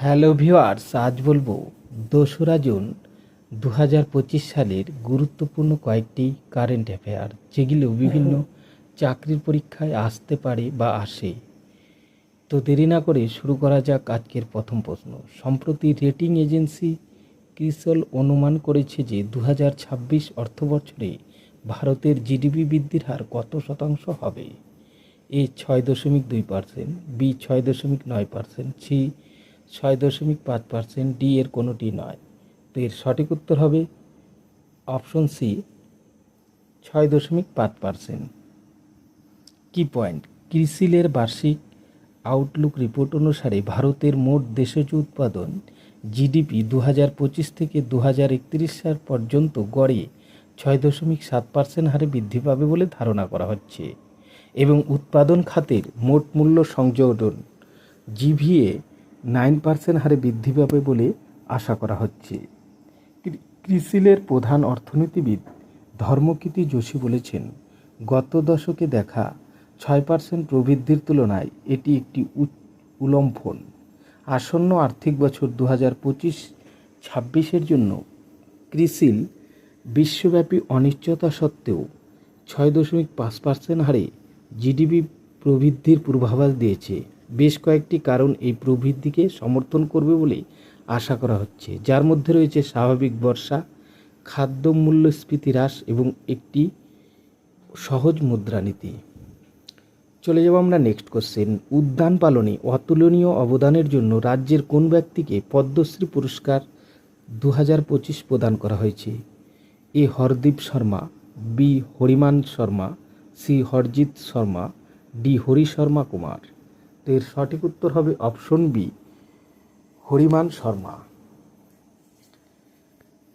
Hello viewers, আজ বলবো 2রা June 2025 সালের গুরুত্বপূর্ণ কয়েকটি কারেন্ট অ্যাফেয়ার, যেগুলো বিভিন্ন চাকরির পরীক্ষায় আসতে পারে বা আসে। তো দেরি না করে শুরু করা যাক আজকের প্রথম প্রশ্ন। সম্প্রতি রেটিং এজেন্সি ক্রিসল অনুমান করেছে যে 2026 অর্থবছরে ভারতের জিডিপি বৃদ্ধির হার কত শতাংশ হবে? এ 6.2%, বি 6.9%, সি 6.5%, ডি এর কোনোটি নয়। তো এর সঠিক উত্তর হবে অপশন সি 6.5%। কি পয়েন্ট? ক্রিসিলের বার্ষিক আউটলুক রিপোর্ট অনুসারে ভারতের মোট দেশজ উৎপাদন জিডিপি 2025 থেকে 2031 সাল পর্যন্ত গড়ে 6.7% হারে বৃদ্ধি পাবে বলে ধারণা করা হচ্ছে, এবং উৎপাদন খাতের মোট মূল্য সংযোজন জিভিএ 9% হারে বৃদ্ধি পাবে বলে আশা করা হচ্ছে। ক্রিসিলের প্রধান অর্থনীতিবিদ ধর্মকীর্তি যোশী বলেছেন, গত দশকে দেখা 6% প্রবৃদ্ধির তুলনায় এটি একটি উল্লম্ফন। আসন্ন আর্থিক বছর 2025-26 জন্য ক্রিসিল বিশ্বব্যাপী অনিশ্চয়তা সত্ত্বেও 6.5% হারে জিডিপি প্রবৃদ্ধির পূর্বাভাস দিয়েছে। বেশ কয়েকটি কারণ এই প্রবৃদ্ধিকে সমর্থন করবে বলে আশা করা হচ্ছে, যার মধ্যে রয়েছে স্বাভাবিক বর্ষা, খাদ্য মূল্যস্ফীতি হ্রাস এবং একটি সহজ মুদ্রানীতি। চলে যাব আমরা নেক্সট কোশ্চেন। উদ্যান পালনে অতুলনীয় অবদানের জন্য রাজ্যের কোন ব্যক্তিকে পদ্মশ্রী পুরস্কার 2025 প্রদান করা হয়েছে? A Hardeep Sharma, B Hariman Sharma, C Harjit Sharma, D Hari Sharma Kumar. তো এর সঠিক উত্তর হবে অপশন বি হরিমান শর্মা।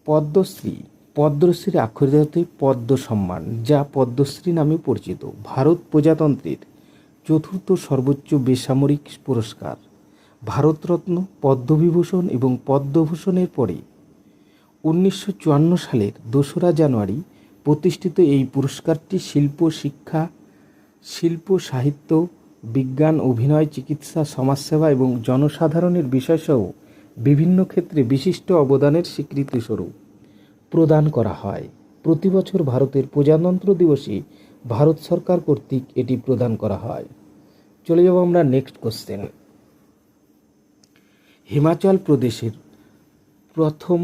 পদ্মশ্রী পদ্মশ্রীর আক্ষরিক পদ্ম সম্মান, যা পদ্মশ্রী নামে পরিচিত, ভারত প্রজাতন্ত্রের চতুর্থ সর্বোচ্চ বেসামরিক পুরস্কার। ভারতরত্ন, পদ্মবিভূষণ এবং পদ্মভূষণের পরে 1954 সালের 2রা জানুয়ারি প্রতিষ্ঠিত এই পুরস্কারটি শিল্প, সাহিত্য, বিজ্ঞান, অভিনয়, চিকিৎসা, সমাজসেবা এবং জনসাধারণের বিষয়সহ বিভিন্ন ক্ষেত্রে বিশিষ্ট অবদানের স্বীকৃতিস্বরূপ প্রদান করা হয়। প্রতি বছর ভারতের প্রজাতন্ত্র দিবসে ভারত সরকার কর্তৃক এটি প্রদান করা হয়। চলে যাব আমরা নেক্সট কোশ্চেন। হিমাচল প্রদেশের প্রথম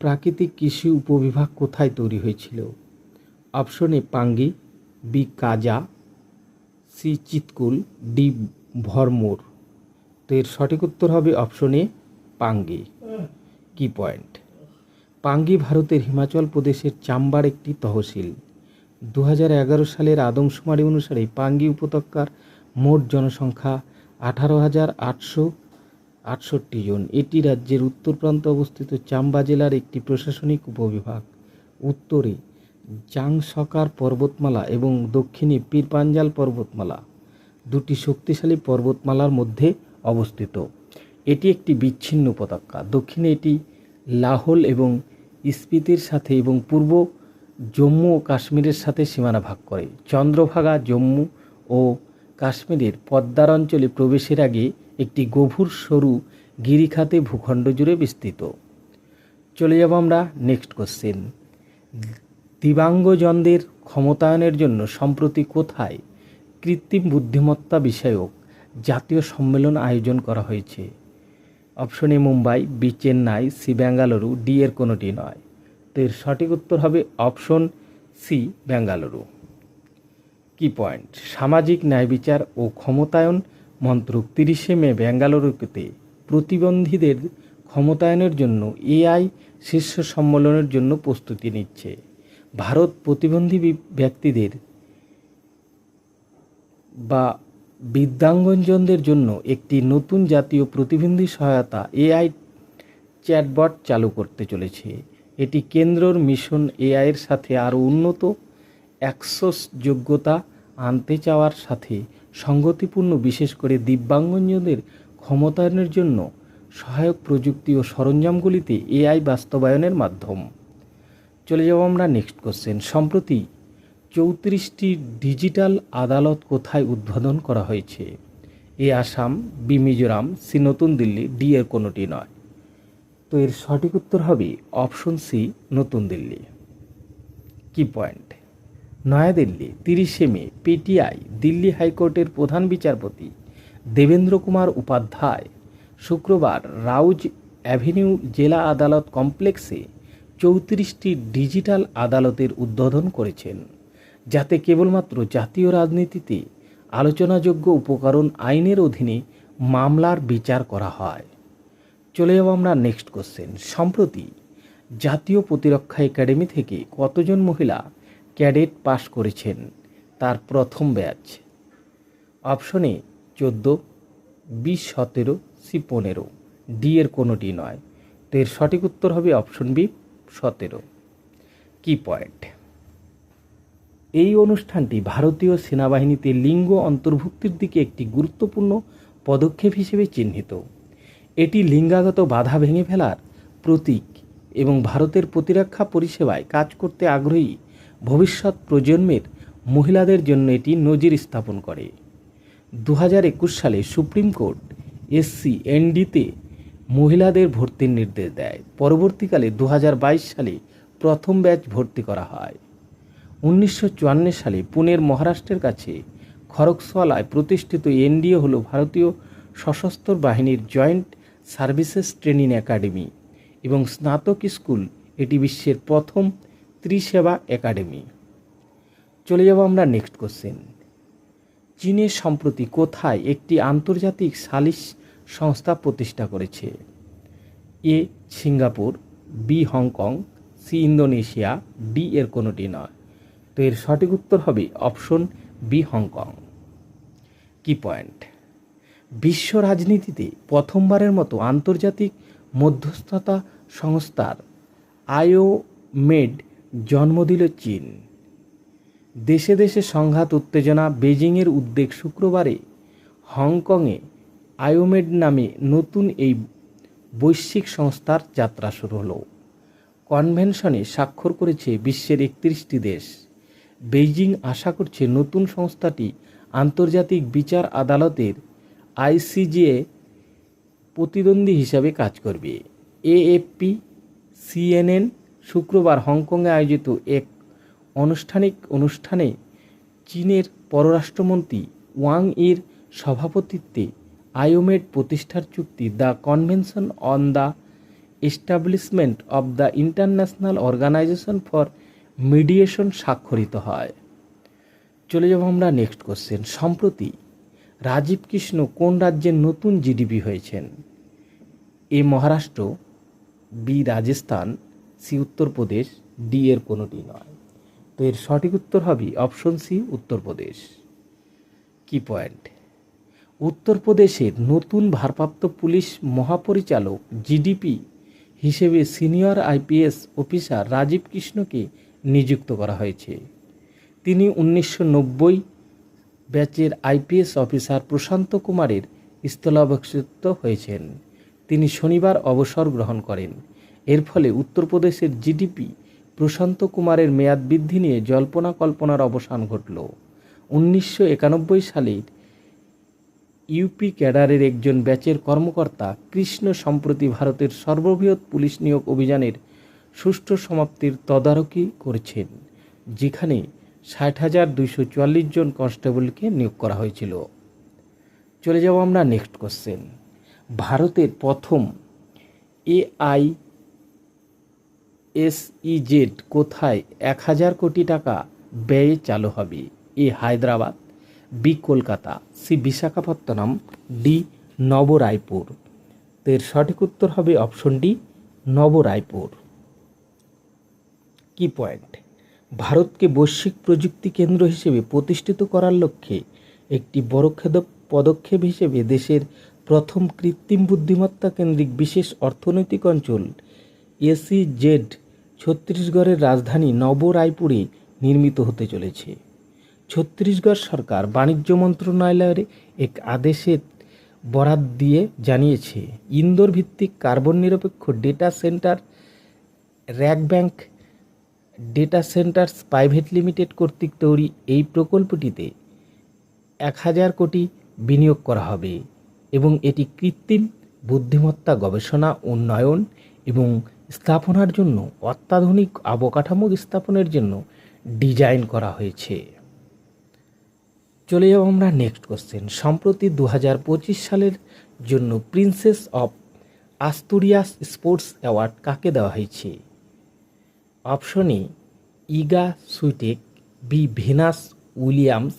প্রাকৃতিক কৃষি উপবিভাগ কোথায় তৈরি হয়েছিল? অপশন এ পাঙ্গি, বি কাজা, সি চিতকুল, ডি ভরমোর। তো এর সঠিক উত্তর হবে অপশন এ পাঙ্গি। কি পয়েন্ট? পাঙ্গি ভারতের হিমাচল প্রদেশের চাম্বার একটি তহসিল। 2011 সালের আদমশুমারি অনুসারে পাঙ্গি উপত্যকার মোট জনসংখ্যা 18,868 জন। এটি রাজ্যের উত্তর প্রান্তে অবস্থিত চাম্বা জেলার একটি প্রশাসনিক উপবিভাগ। উত্তরে জাংসকার পর্বতমালা এবং দক্ষিণে পীর পাঞ্জাল পর্বতমালা, দুটি শক্তিশালী পর্বতমালার মধ্যে অবস্থিত। এটি একটি বিচ্ছিন্ন উপত্যকা। দক্ষিণে এটি লাহোল এবং স্পিতির সাথে এবং পূর্ব জম্মু ও কাশ্মীরের সাথে সীমানা ভাগ করে। চন্দ্রভাগা জম্মু ও কাশ্মীরের পদ্মার অঞ্চলে প্রবেশের আগে একটি গভীর সরু গিরিখাতে ভূখণ্ড জুড়ে বিস্তৃত। চলে যাব আমরা নেক্সট কোশ্চেন। দিব্যাঙ্গজনদের ক্ষমতায়নের জন্য সম্প্রতি কোথায় কৃত্রিম বুদ্ধিমত্তা বিষয়ক জাতীয় সম্মেলন আয়োজন করা হয়েছে? Option A Mumbai, B Chennai, C Bengaluru, D এর কোনোটি নয়। তো এর সঠিক উত্তর হবে অপশন সি বেঙ্গালুরু। কি পয়েন্ট? সামাজিক ন্যায় বিচার ও ক্ষমতায়ন মন্ত্রক 30 মে বেঙ্গালুরুতে প্রতিবন্ধীদের ক্ষমতায়নের জন্য এআই শীর্ষ সম্মেলনের জন্য প্রস্তুতি নিচ্ছে। ভারত প্রতিবন্ধী ব্যক্তিদের বা দিব্যাঙ্গজনদের জন্য একটি নতুন জাতীয় প্রতিবন্ধী সহায়তা এআই চ্যাটবট চালু করতে চলেছে। এটি কেন্দ্রর মিশন এআইয়ের সাথে আরও উন্নত অ্যাক্সেস যোগ্যতা আনতে চাওয়ার সাথে সঙ্গতিপূর্ণ, বিশেষ করে দিব্যাঙ্গজনদের ক্ষমতায়নের জন্য সহায়ক প্রযুক্তি ও সরঞ্জামগুলিতে এআই বাস্তবায়নের মাধ্যম। চলে যাব আমরা নেক্সট কোশ্চেন। সম্প্রতি 34টি ডিজিটাল আদালত কোথায় উদ্বোধন করা হয়েছে? এ আসাম, বি মিজোরাম, সি নতুন দিল্লি, ডি এর কোনোটি নয়। তো এর সঠিক উত্তর হবে অপশন সি নতুন দিল্লি। কি পয়েন্ট? নয়াদিল্লি 30শে মে পিটিআই দিল্লি হাইকোর্টের প্রধান বিচারপতি দেবেন্দ্র কুমার উপাধ্যায় শুক্রবার রাউজ অ্যাভিনিউ জেলা আদালত কমপ্লেক্সে 34টি ডিজিটাল আদালতের উদ্বোধন করেছেন, যাতে কেবলমাত্র জাতীয় রাজনীতিতে আলোচনাযোগ্য উপকরণ আইনের অধীনে মামলার বিচার করা হয়। চলে যাব আমরা নেক্সট কোশ্চেন। সম্প্রতি জাতীয় প্রতিরক্ষা একাডেমি থেকে কতজন মহিলা ক্যাডেট পাশ করেছেন তার প্রথম batch? Option A 14, B 17, C 15, D এর কোনোটি নয়। তো এর সঠিক উত্তর হবে অপশন বি 17। কি পয়েন্ট? এই অনুষ্ঠানটি ভারতীয় সেনাবাহিনীতে লিঙ্গ অন্তর্ভুক্তির দিকে একটি গুরুত্বপূর্ণ পদক্ষেপ হিসেবে চিহ্নিত। এটি লিঙ্গাগত বাধা ভেঙে ফেলার প্রতীক এবং ভারতের প্রতিরক্ষা পরিষেবায় কাজ করতে আগ্রহী ভবিষ্যৎ প্রজন্মের মহিলাদের জন্য এটি নজির স্থাপন করে। 2021 সালে সুপ্রিম কোর্ট এসসি এনডিতে মহিলাদের ভর্তির নির্দেশ দেয়। পরবর্তীকালে 2022 সালে প্রথম ব্যাচ ভর্তি করা হয়। 1954 সালে পুনের মহারাষ্ট্রের কাছে খড়গসালায় প্রতিষ্ঠিত এনডিএ হল ভারতীয় সশস্ত্র বাহিনীর জয়েন্ট সার্ভিসেস ট্রেনিং একাডেমি এবং স্নাতক স্কুল। এটি বিশ্বের প্রথম ত্রিসেবা একাডেমি। চলে যাব আমরা নেক্সট কোশ্চেন। চীনের সম্প্রতি কোথায় একটি আন্তর্জাতিক সালিশ সংস্থা প্রতিষ্ঠা করেছে? A Singapore, B Hong Kong, C Indonesia, D এর কোনোটি নয়। তো এর সঠিক উত্তর হবে অপশন বি হংকং। কি পয়েন্ট? বিশ্ব রাজনীতিতে প্রথমবারের মতো আন্তর্জাতিক মধ্যস্থতা সংস্থার আইওমেড জন্ম দিল চীন। দেশে দেশে সংঘাত উত্তেজনা বেজিংয়ের উদ্বেগ শুক্রবারে হংকংয়ে আইওমেড নামে নতুন এই বৈশ্বিক সংস্থার যাত্রা শুরু হলো। কনভেনশনে স্বাক্ষর করেছে বিশ্বের 31টি দেশ। বেইজিং আশা করছে নতুন সংস্থাটি আন্তর্জাতিক বিচার আদালতের আইসিজে প্রতিদ্বন্দ্বী হিসাবে কাজ করবে। এএফপি সিএনএন শুক্রবার হংকংয়ে আয়োজিত এক অনুষ্ঠানে চীনের পররাষ্ট্রমন্ত্রী ওয়াং ইর সভাপতিত্বে আইওমেড প্রতিষ্ঠার চুক্তি the convention on the establishment of the international organization for mediation স্বাক্ষরিত হয়। চলে যাব আমরা নেক্সট কোশ্চেন। সম্প্রতি রাজীব কৃষ্ণ কোন রাজ্যের নতুন জিডিপি হয়েছেন? A Maharashtra, B Rajasthan, C Uttar Pradesh, D এর কোনোটি নয়। তো এর সঠিক উত্তর হবে অপশন সি উত্তরপ্রদেশ। কি পয়েন্ট? উত্তরপ্রদেশের নতুন ভারপ্রাপ্ত পুলিশ মহাপরিচালক জিডিপি হিসেবে সিনিয়র আইপিএস অফিসার রাজীব কৃষ্ণকে নিযুক্ত করা হয়েছে। তিনি 1990 ব্যাচের আইপিএস অফিসার প্রশান্ত কুমারের স্থলাভিষিক্ত হয়েছেন। তিনি শনিবার অবসর গ্রহণ করেন। এর ফলে উত্তরপ্রদেশের জিডিপি প্রশান্ত কুমারের মেয়াদ বৃদ্ধি নিয়ে জল্পনা কল্পনার অবসান ঘটল। 1991 সালের ইউপি ক্যাডারের একজন ব্যাচের কর্মকর্তা কৃষ্ণ সম্প্রতি ভারতের সর্ববৃহৎ পুলিশ নিয়োগ অভিযানের সুষ্ঠু সমাপ্তির তদারকি করেছেন, যেখানে 60,244 জন কনস্টেবলকে নিয়োগ করা হয়েছিল। চলে যাব আমরা নেক্সট কোশ্চেন। ভারতের প্রথম AISEZ কোথায় 1000 কোটি টাকা ব্যয়ে চালু হবে? A Hyderabad, B Kolkata, C Visakhapatnam, D Nava Raipur. তো এর সঠিক উত্তর হবে অপশন ডি নবরায়পুর। কি পয়েন্ট? ভারতকে বৈশ্বিক প্রযুক্তি কেন্দ্র হিসেবে প্রতিষ্ঠিত করার লক্ষ্যে একটি বড় পদক্ষেপ হিসেবে দেশের প্রথম কৃত্রিম বুদ্ধিমত্তা কেন্দ্রিক বিশেষ অর্থনৈতিক অঞ্চল SEZ ছত্তিশগড়ের রাজধানী নবরায়পুরে নির্মিত হতে চলেছে। ছত্তিশগড় সরকার বাণিজ্য মন্ত্রণালয়ের এক আদেশে বরাত দিয়ে জানিয়েছে, ইন্দোর ভিত্তিক কার্বন নিরপেক্ষ data center rack bank data centers private limited কর্তৃক তৈরি এই প্রকল্পটিতে 1000 কোটি বিনিয়োগ করা হবে এবং এটি কৃত্রিম বুদ্ধিমত্তা গবেষণা উন্নয়ন এবং স্থাপনার জন্য অত্যাধুনিক অবকাঠামো স্থাপনের জন্য ডিজাইন করা হয়েছে। চলে যাব আমরা নেক্সট কোশ্চেন। সম্প্রতি 2025 সালের জন্য Princess of Asturias Sports Award কাকে দেওয়া হয়েছে? Option A Iga Swiatek, B Venus Williams,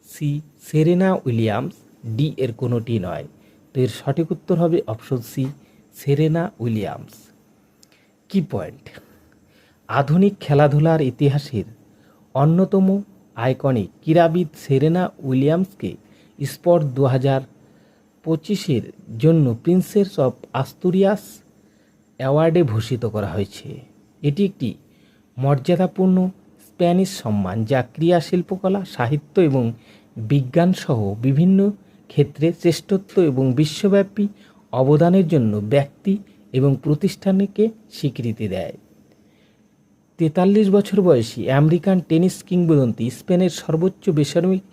C Serena Williams, D এর কোনোটি নয়। তো এর সঠিক উত্তর হবে option C Serena Williams. Key point? আধুনিক খেলাধুলার ইতিহাসের অন্যতম আইকনিক ক্রীড়াবিদ সেরেনা উইলিয়ামসকে স্পোর্ট 2025 জন্য প্রিন্সেস অফ আস্তুরিয়াস অ্যাওয়ার্ডে ভূষিত করা হয়েছে। এটি একটি মর্যাদাপূর্ণ স্প্যানিশ সম্মান যা ক্রীড়া শিল্পকলা, সাহিত্য এবং বিজ্ঞান সহ বিভিন্ন ক্ষেত্রে শ্রেষ্ঠত্ব এবং বিশ্বব্যাপী অবদানের জন্য ব্যক্তি এবং প্রতিষ্ঠানকে স্বীকৃতি দেয়। 43 বছর বয়সী আমেরিকান টেনিস কিংবদন্তি স্পেনের সর্বোচ্চ বেসামরিক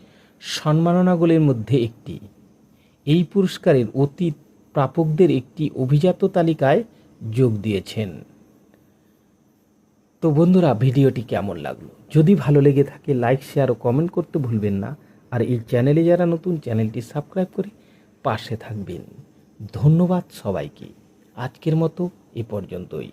সম্মাননাগুলির মধ্যে একটি। এই পুরস্কারের অতীত প্রাপকদের একটি অভিজাত তালিকায় যোগ দিয়েছেন। তো বন্ধুরা, ভিডিওটি কেমন লাগলো? যদি ভালো লেগে থাকে লাইক, শেয়ার ও কমেন্ট করতে ভুলবেন না। আর এই চ্যানেলে যারা নতুন, চ্যানেলটি সাবস্ক্রাইব করে পাশে থাকবেন। ধন্যবাদ সবাইকে। আজকের মতো এ পর্যন্তই।